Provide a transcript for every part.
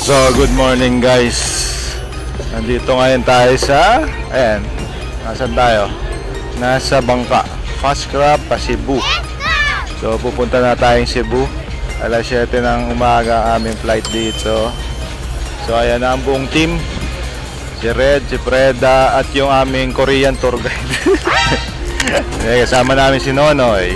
So, good morning guys. Nandito ngayon tayo sa, ayan, nasan tayo? Nasa Bangka, Fast Crab, Cebu. So, pupunta na tayong Cebu. Alas 7 ng umaga aming flight dito. So, ayan na ang buong team. Si Red, si Preda, at yung aming Korean tour guide. Kasama namin si Nonoy.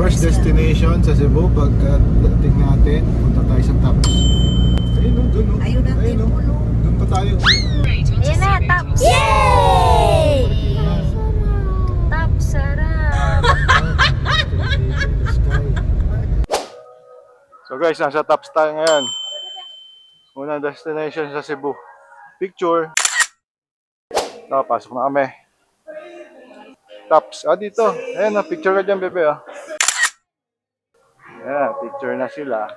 First destination sa Cebu, pagdating natin, punta tayo sa Tops. Ayun o, dun o. Ayun o. Dun pa tayo. Ayan na, Tops! Yay! Tops, sarap! So guys, nasa Tops tayo ngayon. Unang destination sa Cebu. Picture. So, pasok na kami. Tops. Dito. Ayan na, picture ka dyan, bebe. Ayan, picture na sila.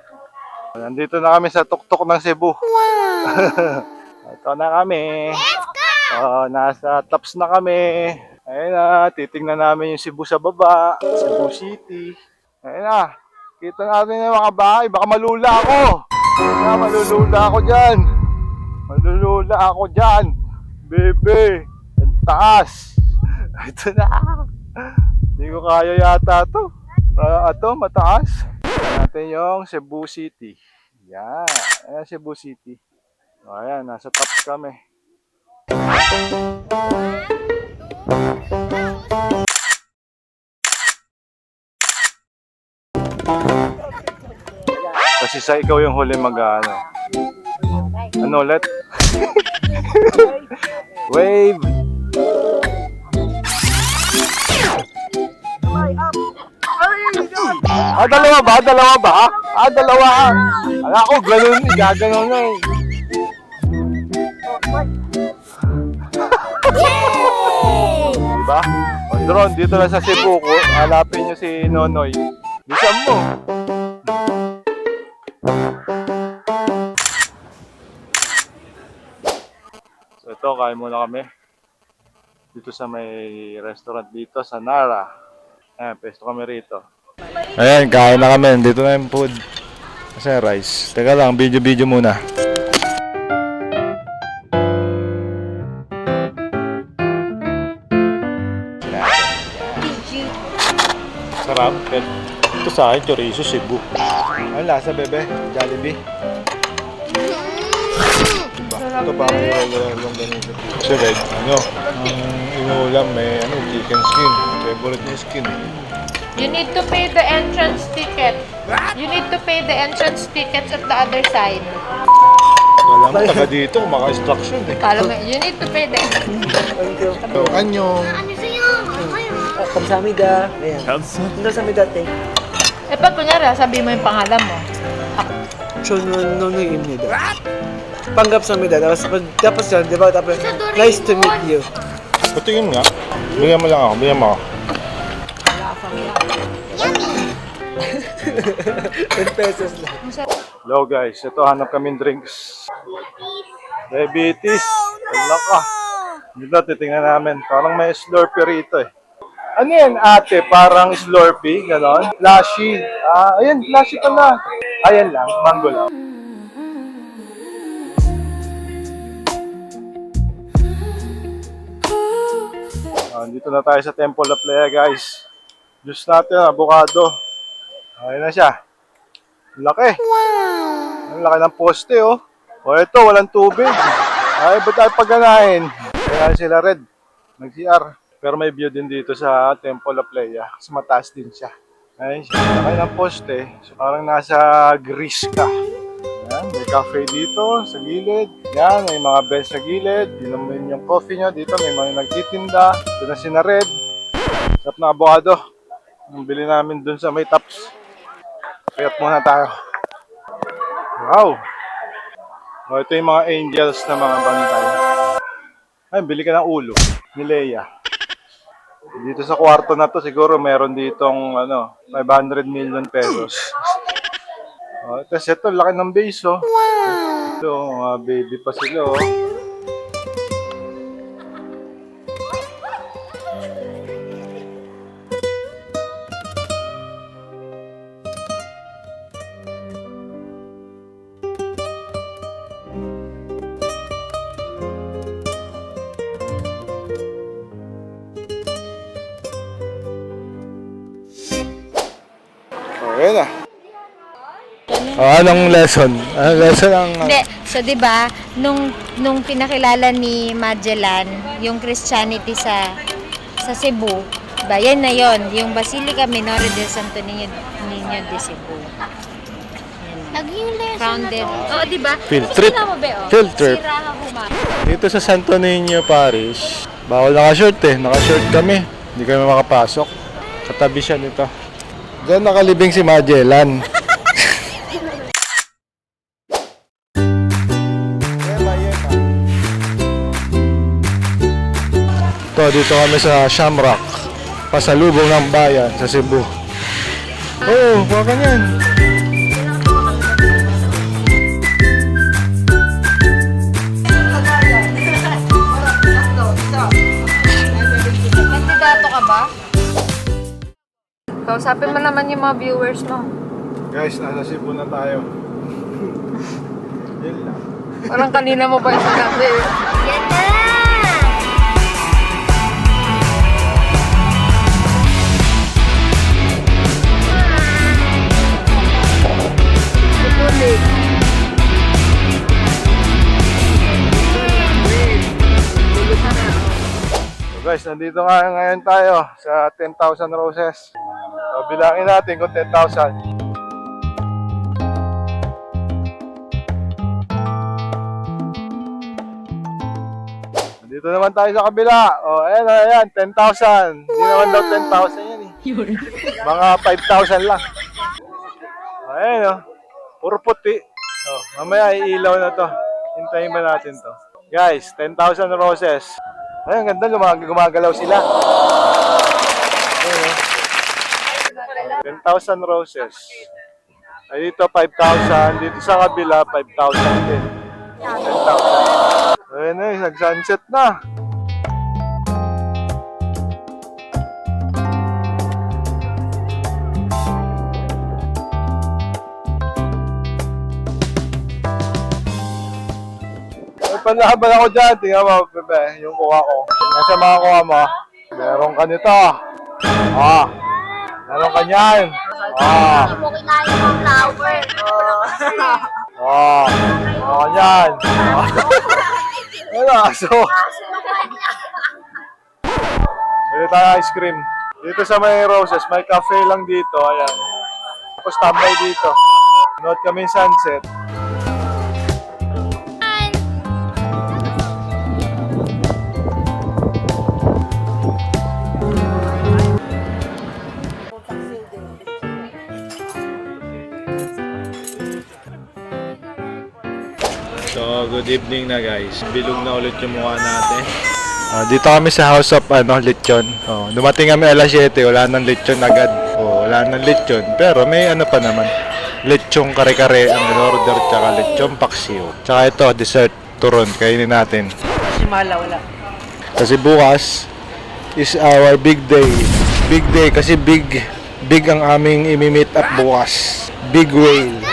Nandito na kami sa tuktok ng Cebu. Wow! Ito na kami. Let's go! Nasa Tops na kami. Ayan na, titingnan namin yung Cebu sa baba. Cebu City. Ayan na. Kita natin yung mga bahay. Baka malula ako. Ayan, malulula ako dyan. Malulula ako dyan. Bebe. Ang taas. Ito na. Hindi ko kaya yata to. Ito, mataas. Natin yung Cebu City. Yan. Ayan, Cebu City. Ayan, nasa Tops kami. Kasi sa ikaw yung huli ano ulit? Wave! Dalawa ba? Dalawa ba? Dalawa. Ala ko, ganun. Gaganon na eh. Diba? O drone, dito na sa Cebu ko. Hanapin nyo si Nonoy. Bisan mo. So ito, kain muna kami. Dito sa may restaurant dito sa Nara. Ayan, pesto kami rito. Ayan, kain na kami. Dito na yung food. Kasi rice. Teka lang, video muna. Sarap. Ito sa akin, chorizo Cebu. Ano lasa, bebe? Jollibee? Ito pa ang yung ganito. Kasi red, inuulam may chicken skin. Favorite niya skin. You need to pay the entrance ticket. You need to pay the entrance tickets at the other side. Alam mo, taga dito, maka-instruction eh. Kala mo, you need to pay the So, anyong. Kamsamida. Ayan. Kamsamida, thank you. pag kunyari, sabi mo yung pangalan mo. Chonononimida. Panggapsamida. Tapos yun, di ba? Tapos, nice to meet you. Patingin nga. Bigyan mo lang ako, bigyan mo ako. 10 pesos lang. Hello guys, ito hanap kaming drinks. Diabetes. Wala ka. Dito titingnan namin. Parang may Slurpee rito eh. Ano yan ate? Parang Slurpee, gano'n? Lashy. Ayan, lashy ka na. Ayan lang, mango lang. Dito na tayo sa Temple of Playa guys. Juice natin, avocado. Ayan na siya. Laki. Wow! Ang laki ng poste oh. O ito, walang tubig. Ay, ba't tayo pagganahin? Kaya sila Red, nag-CR. Pero may view din dito sa Temple of Playa. Kasi mataas din siya. Ayan siya. Laki ng poste. So parang nasa Greece ka. Ayan, may cafe dito sa gilid. Ayan, may mga bench sa gilid. Inumin yung coffee nyo. Dito may mga nagtitinda. Ito na sina Red. Sarap na avocado. Ang bili namin dun sa may Tops. Kayat muna tayo. Wow! O, ito yung mga angels na mga bantay. Ay, bili ka ng ulo ni Leia. Dito sa kwarto na to, siguro meron ditong 500 million pesos. Oh, tapos ito, laki ng base, oh. Ito, mga baby pa sila, oh. Okay na. Anong lesson? Anong lesson ang... Hindi. So, di ba, nung pinakilala ni Magellan, yung Christianity sa Cebu, diba, yan na yon, yung Basilica Minore del Santo Niño de Cebu. Naging lesson Founded. Oo, di ba? Field trip. Sira mo ba, oh? Field trip. Sira ka humama. Dito sa Santo Niño Parish, bawal naka-short eh. Naka-short kami. Hindi kami makapasok. Katabi siya nito. Diyan nakalibing si Magellan. Ito, dito kami sa Shamrock. Pasalubong ng bayan sa Cebu. Oo, baka yan. Kandidato ka ba? Kausapin mo naman yung mga viewers mo. Guys, nasa Cebu na tayo. Yun lang. Parang kanina mo pa yung sinabi. Yan na! So guys, nandito nga ngayon tayo sa 10,000 Roses. So, bilangin natin kung 10,000. Dito naman tayo sa kabila. O, ayan, 10,000. Hindi naman daw 10,000 yan eh. Mga 5,000 lang. O, ayan o. Puro puti. O, mamaya iilaw na to. Hintayin ba natin to? Guys, 10,000 roses. Ayun, ganda. Gumagalaw sila. Ayan, o. 10,000 roses. Ay, dito 5,000. Dito sa kabila, 5,000 din. 10,000. Ayun na, nag-sunset na. May panlaban ako dyan. Tingnan mo, bebe, yung kuha ko. Nasa mga kuha mo. Meron ka nito. Meron ka niyan. Hindi mo kinain ng flower. Meron ka niyan. Ano, aso? Pwede tayo ice cream. Dito sa may roses, may cafe lang dito. Ayan. Tapos tambay dito. Nood kami yung sunset. So, good evening na guys. Bilog na ulit yung mukha natin. Dito kami sa House of Lechon. Dumating kami alas 7, wala nang lechon agad. Wala nang lechon. Pero may ano pa naman. Lechong kare-kare ang in-order, tsaka lechong paksiw. Tsaka ito, dessert, turon. Kainin natin. Kasi mala, wala. Kasi bukas is our big day. Big day kasi big ang aming imi-meet up bukas. Big whale.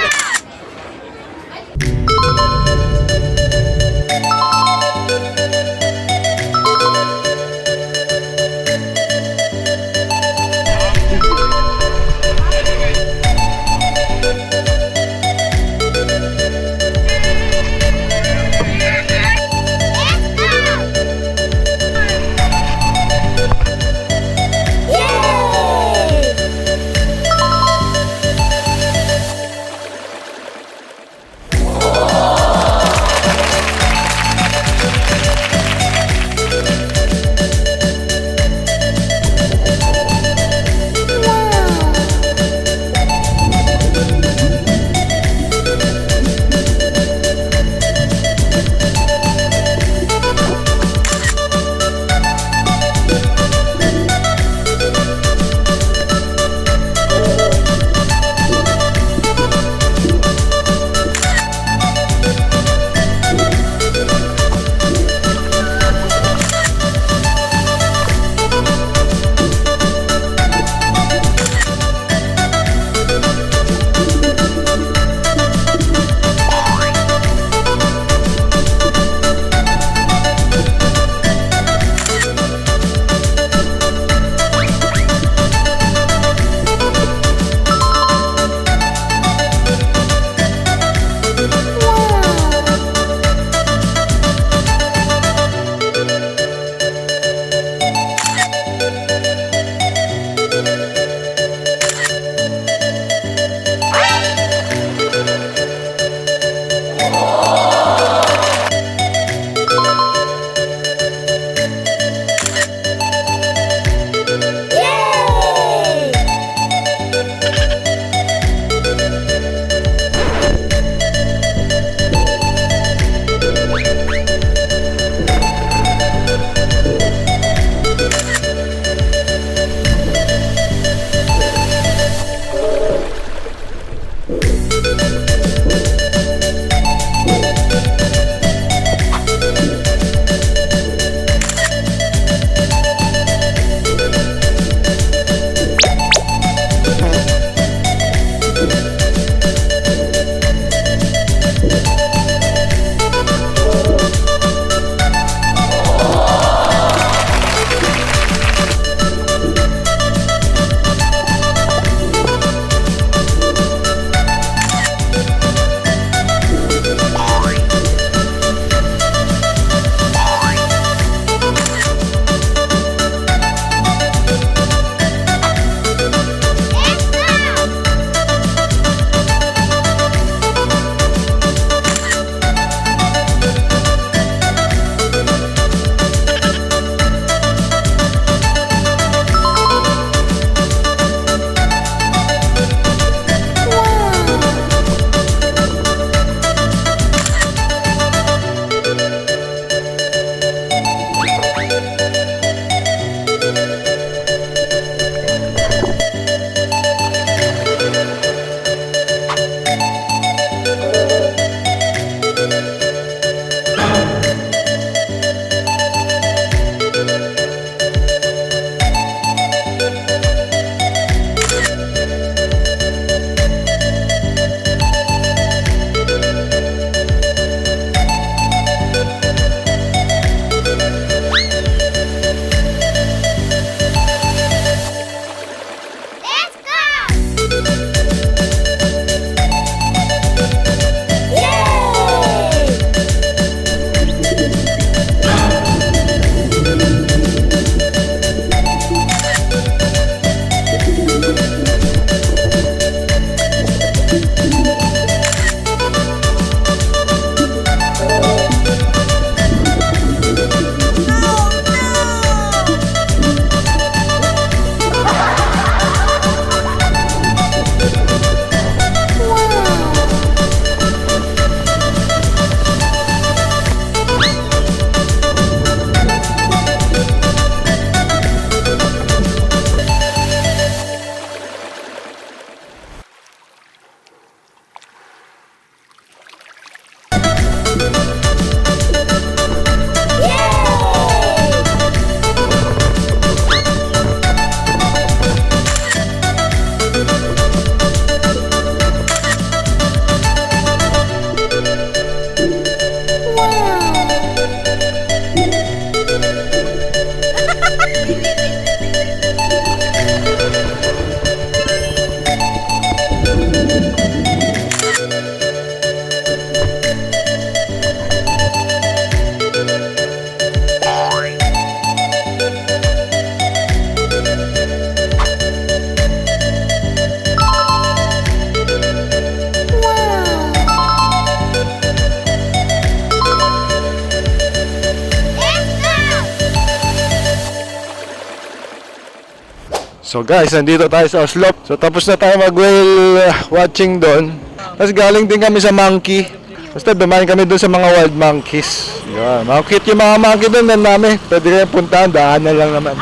So guys, nandito tayo sa Oslop. So tapos na tayo mag-whale watching doon. Tapos galing din kami sa monkey. Basta dumaan kami doon sa mga wild monkeys. Yan, mga cute yung mga monkey doon. Dami. Pwede kayo puntahan, daanan lang naman.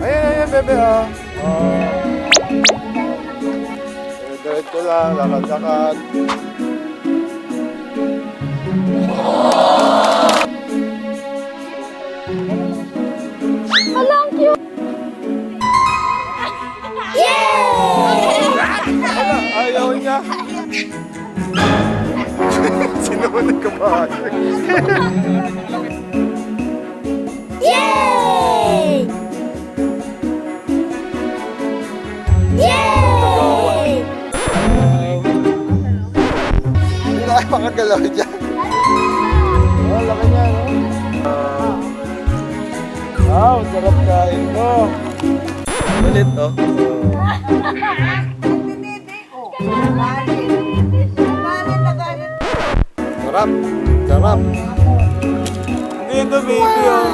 Ayan, bebe, oh. Diretso lang, lakad-lakad. Ayaw niya. Sino mo nagkamahal? Yay! Yay! Hindi na kayo makagalaw dyan. Oh, laki niya, no? Wow, sarap kain mo. Ulit, oh. Sarap. Sarap. Dito, baby, oh.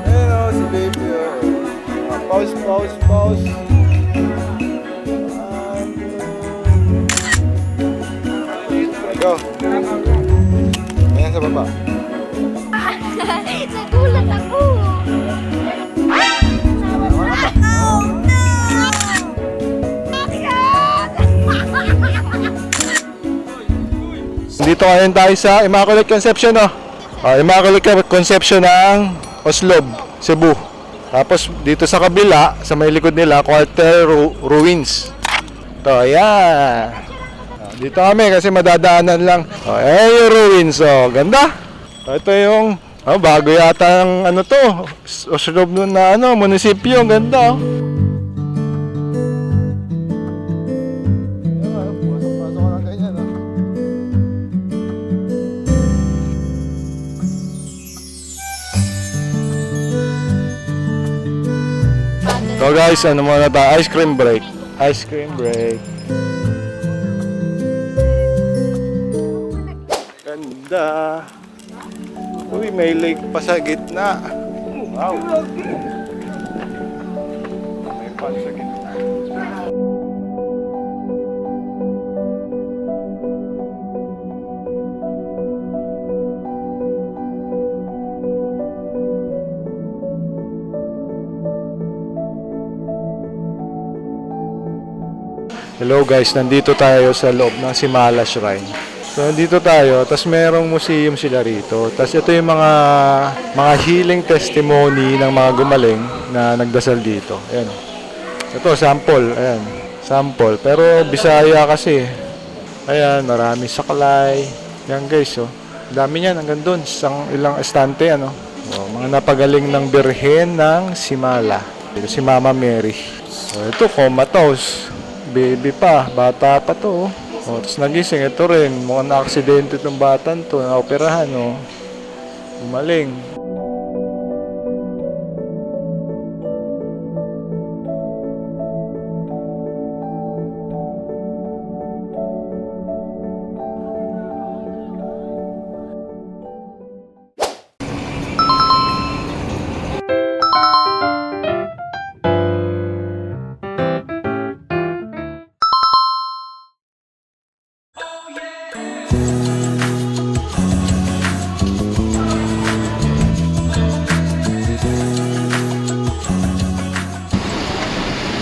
Ayun, oh, si baby, oh. Pause, pause, pause. Go. Ayan sa baba. Nagulat ako! Oh no! Dito ngayon tayo sa Immaculate Conception, no? Immaculate Conception ng Oslob, Cebu. Tapos dito sa kabila, sa may likod nila, Quarter Ruins. Ito, ayan. Dito kami kasi madadaanan lang. Ayan yung ruins, oh. Ganda. Ito yung, bago yata ang ano to, Oslob na munisipyo. Ganda, oh. Pasok-pasok lang ganyan, oh. So guys, ano muna tayo? Ice cream break. Ice cream break. Ganda. Uy, may lake pa sa gitna. Wow. May pond sa gitna. Hello guys, nandito tayo sa loob ng Simala Shrine. So nandito tayo, tas merong museum sila rito. Tas ito yung mga healing testimony ng mga gumaling na nagdasal dito. Ayan. Ito sample, ayan. Sample, pero Bisaya kasi. Ayan, marami saklay. Yan guys, oh. Dami niyan hanggang doon, ilang estante ano. Oh, mga napagaling ng birhen ng Simala. Ito si Mama Mary. So ito comatose. Baby pa, bata pa to. Oh, tapos nagising, ito rin. Mukhang na-aksidente itong batang to. Na-operahan, oh. Umaling.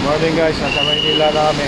Morning guys, nasa Maynila na kami.